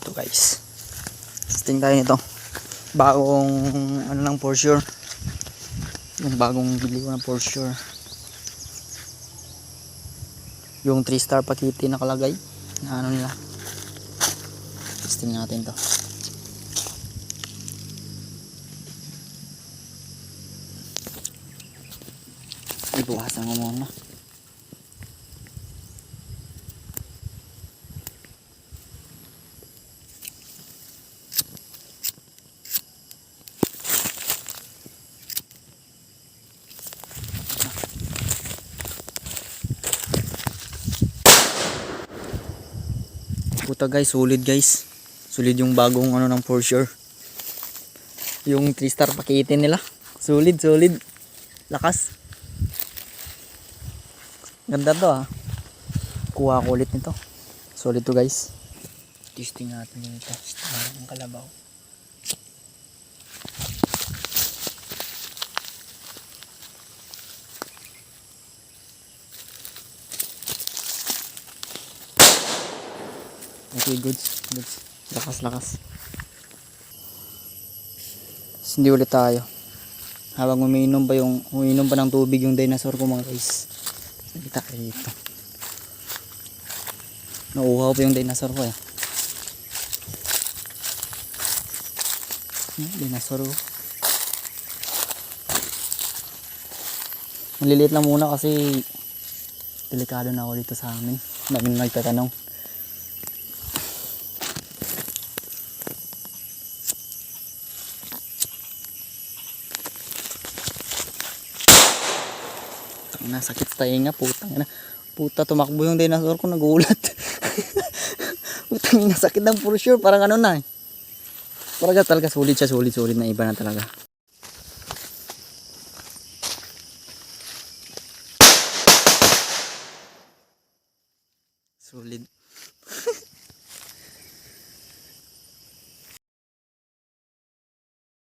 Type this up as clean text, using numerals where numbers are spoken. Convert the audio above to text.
Ito guys, testing tayo nito. Bagong ano lang for sure. Yung bagong bili ko na for sure. Yung 3-star pakiti nakalagay na ano nila. Testing natin to. Ibukasan ko muna. Puta guys, solid guys. Solid yung bagong ano ng for sure. Yung 3-star pakete nila. Solid, solid. Lakas. Ganda to ah. Kuha ko ulit nito. Solid to guys. Testing natin yung ito. Ang kalabaw. Okay, goods. Lakas. Tapos hindi ulit tayo. Habang umiinom pa ng tubig yung dinosaur ko mga guys. Hindi tayo dito. Nauuhaw pa yung dinosaur ko eh. Dinosaur ko. Maliliit lang muna kasi delikado na ako dito sa amin. Daming nagtatanong. Sakit sa tainga, puta tumakbo yung dinosaur ko, nagulat. Putang ina, sakit ng for sure, parang ano na eh. Parang talaga solid siya, solid na iba na talaga. Solid.